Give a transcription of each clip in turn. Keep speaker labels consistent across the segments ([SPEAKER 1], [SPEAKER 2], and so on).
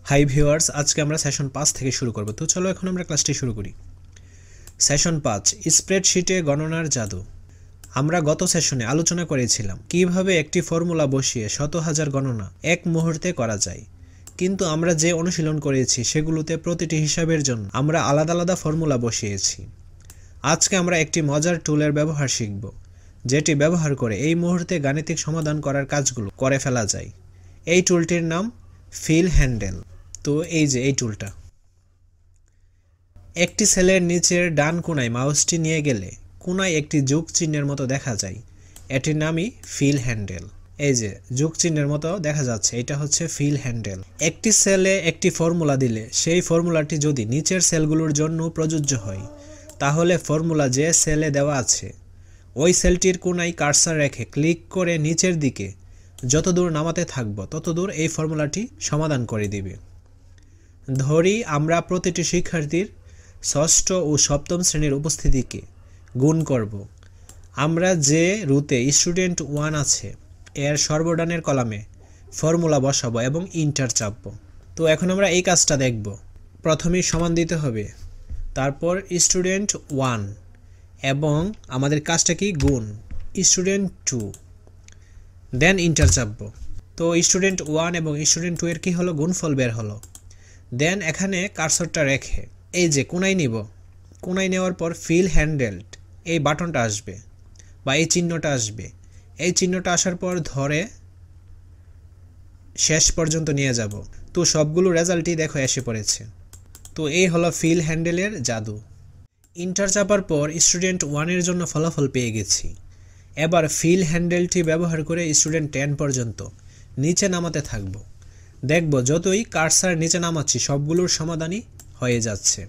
[SPEAKER 1] Hi viewers, আজকে আমরা session 5 থেকে শুরু করব। তো চলো এখন আমরা ক্লাসটি শুরু করি। সেশন 5, স্প্রেডশিটে গণনার জাদু। আমরা গত সেশনে আলোচনা করেছিলাম কিভাবে একটি ফর্মুলা বসিয়ে শত হাজার গণনা এক মুহূর্তে করা যায়। কিন্তু আমরা যে অনুশীলন করেছি সেগুলোতে প্রতিটি হিসাবের জন্য আমরা আলাদা আলাদা ফর্মুলা বসিয়েছি। আজকে আমরা একটি মজার টুলের ব্যবহার শিখব, যেটি ব্যবহার করে এই মুহূর্তে গাণিতিক সমাধান করার কাজগুলো করে ফেলা যায়। এই টুলটির নাম ফিল হ্যান্ডেল। তো এই যে এই টুলটা, একটি সেলের নিচের ডান কোণায় মাউসটি নিয়ে গেলে কোণায় একটি যোগ চিহ্নের মতো দেখা যায়। এটির নামই ফিল হ্যান্ডেল। এই যে যোগ চিহ্নের মতো দেখা যাচ্ছে, এটা হচ্ছে ফিল হ্যান্ডেল। একটি সেলে একটি ফর্মুলা দিলে সেই ফর্মুলাটি যদি নিচের সেলগুলোর জন্য প্রযোজ্য হয়, তাহলে ফর্মুলা যে সেলে দেওয়া আছে ওই সেলটির কোণায় কার্সার রেখে ক্লিক করে নিচের দিকে যতদূর নামাতে থাকবো ততদূর এই ফর্মুলাটি সমাধান করে দিবে। ধরি আমরা প্রতিটি শিক্ষার্থীর ষষ্ঠ ও সপ্তম শ্রেণীর উপস্থিতিকে গুণ করব। আমরা যে রুতে স্টুডেন্ট 1 আছে এর সর্বডানের কলামে ফর্মুলা বসাবো এবং ইন্টার চাপবো। তো এখন আমরা এই কাজটা দেখব। প্রথমেই সমান দিতে হবে, তারপর স্টুডেন্ট 1 এবং আমাদের কাজটা কি গুণ স্টুডেন্ট 2, দেন ইন্টার চাপবো। তো স্টুডেন্ট 1 এবং স্টুডেন্ট 2 এর কি হলো, গুণফল বের হলো। দেন এখানে কার্সরটা রেখে এই যে কোণায় নিব, কোণায় নেওয়ার পর ফিল হ্যান্ডেলড এই বাটনটা আসবে বা এই চিহ্নটা আসবে। এই চিহ্নটা আসার পর ধরে শেষ পর্যন্ত নিয়ে যাব। তো সবগুলো রেজাল্টই দেখো এসে পড়েছে। তো এই হলো ফিল হ্যান্ডেলের জাদু। ইন্টার চাপার পর স্টুডেন্ট 1 এর জন্য ফলাফল পেয়ে গেছি। এবার ফিল হ্যান্ডেলটি ব্যবহার করে স্টুডেন্ট 10 পর্যন্ত নিচে নামাতে থাকব। দেখব যতই কার্সার নিচে নামাচ্ছি সবগুলোর সমাধানই হয়ে যাচ্ছে।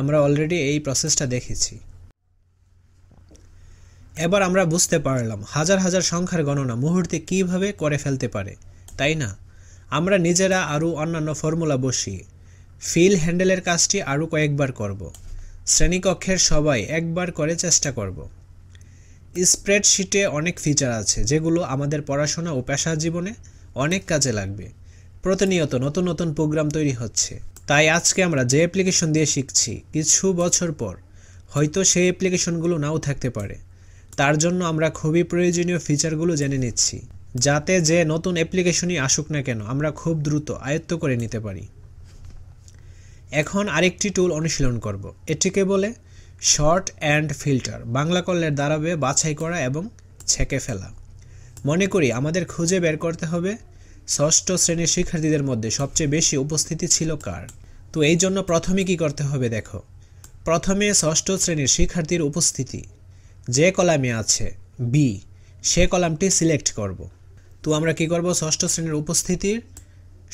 [SPEAKER 1] আমরা অলরেডি এই প্রসেসটা দেখেছি। এবার আমরা বুঝতে পারলাম হাজার হাজার সংখ্যার গণনা মুহূর্তে কিভাবে করে ফেলতে পারে, তাই না? আমরা নিজেরা আরও অন্যান্য ফর্মুলা বসিয়ে ফিল হ্যান্ডেলের কাজটি আরও কয়েকবার করব। শ্রেণীকক্ষের সবাই একবার করে চেষ্টা করব। স্প্রেডশিটে অনেক ফিচার আছে যেগুলো আমাদের পড়াশোনা ও পেশা জীবনে অনেক কাজে লাগবে। প্রতিনিয়ত নতুন নতুন প্রোগ্রাম তৈরি হচ্ছে, তাই আজকে আমরা যে অ্যাপ্লিকেশন দিয়ে শিখছি কিছু বছর পর হয়তো সেই অ্যাপ্লিকেশনগুলো নাও থাকতে পারে। তার জন্য আমরা খুবই প্রয়োজনীয় ফিচারগুলো জেনে নিচ্ছি, যাতে যে নতুন অ্যাপ্লিকেশনই আসুক না কেন আমরা খুব দ্রুত আয়ত্ত করে নিতে পারি। এখন আরেকটি টুল অনুশীলন করব। এটিকে বলে শর্ট অ্যান্ড ফিল্টার। বাংলা করলে দাঁড়াবে বাছাই করা এবং ছেঁকে ফেলা। মনে করি আমাদের খুঁজে বের করতে হবে ষষ্ঠ শ্রেণীর শিক্ষার্থীদের মধ্যে সবচেয়ে বেশি উপস্থিতি ছিল কার। তো এই জন্য প্রথমে কি করতে হবে দেখো, প্রথমে ষষ্ঠ শ্রেণীর শিক্ষার্থীর উপস্থিতি যে কলামে আছে বি, সে কলামটি সিলেক্ট করব। তো আমরা কি করব, ষষ্ঠ শ্রেণীর উপস্থিতির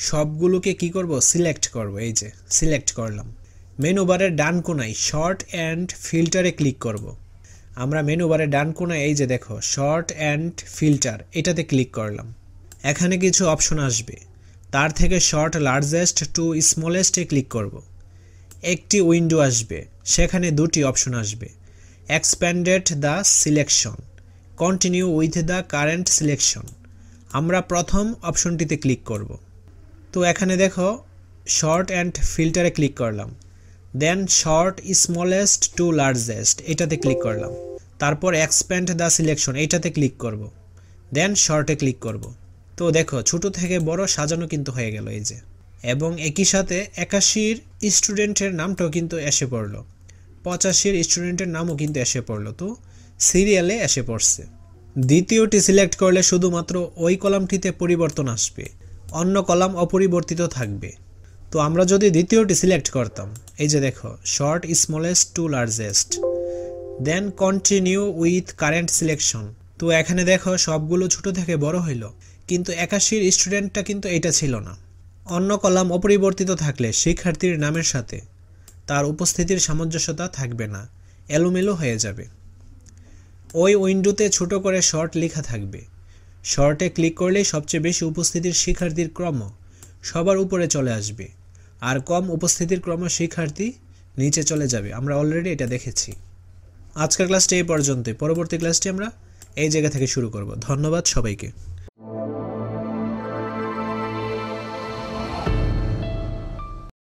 [SPEAKER 1] সবগুলোকে কি করব, সিলেক্ট করব। এই যে সিলেক্ট করলাম। মেনু বারের ডান কোণায় শর্ট অ্যান্ড ফিল্টারে ক্লিক করব। আমরা মেনু বারের ডান কোণায় এই যে দেখো শর্ট অ্যান্ড ফিল্টার, এটাতে ক্লিক করলাম। এখানে কিছু অপশন আসবে, তার থেকে শর্ট লার্জেস্ট টু স্মলেস্টে ক্লিক করব। একটি উইন্ডো আসবে, সেখানে দুটি অপশন আসবে, expanded the selection, continue with the current selection. আমরা প্রথম অপশনটিতে ক্লিক করব। তো এখানে দেখো শর্ট অ্যান্ড ফিল্টারে ক্লিক করলাম, দেন শর্ট স্মলেস্ট টু লার্জেস্ট এটাতে ক্লিক করলাম, তারপর এক্সপ্যান্ড দ্য সিলেকশন এইটাতে ক্লিক করব, দেন শর্টে ক্লিক করব। তো দেখো ছোট থেকে বড় সাজানো কিন্তু হয়ে গেল এই যে, এবং একই সাথে 81 স্টুডেন্টের নামটাও কিন্তু এসে পড়লো, 85 স্টুডেন্টের নামও কিন্তু এসে পড়লো। তো সিরিয়ালে এসে পড়ছে। দ্বিতীয়টি সিলেক্ট করলে শুধুমাত্র ওই কলামটিতে পরিবর্তন আসবে, অন্য কলাম অপরিবর্তিত থাকবে। তো আমরা যদি দ্বিতীয়টি সিলেক্ট করতাম, এই যে দেখো sort smallest to largest, then continue with current selection. তো এখানে দেখো সবগুলো ছোট থেকে বড় হইল, কিন্তু 81 স্টুডেন্টটা কিন্তু এটা ছিল না। অন্য কলাম অপরিবর্তিত থাকলে শিক্ষার্থীর নামের সাথে তার উপস্থিতির সামঞ্জস্যতা থাকবে না, এলোমেলো হয়ে যাবে। ওই উইন্ডোতে ছোট করে শর্ট লেখা থাকবে, শর্টে ক্লিক করলেই সবচেয়ে বেশি উপস্থিতির শিক্ষার্থীর ক্রম সবার উপরে চলে আসবে, আর কম উপস্থিতির ক্রম শিক্ষার্থী নিচে চলে যাবে। আমরা অলরেডি এটা দেখেছি। আজকের ক্লাসটি এই পর্যন্তই। পরবর্তী ক্লাসটি আমরা এই জায়গা থেকে শুরু করব। ধন্যবাদ সবাইকে।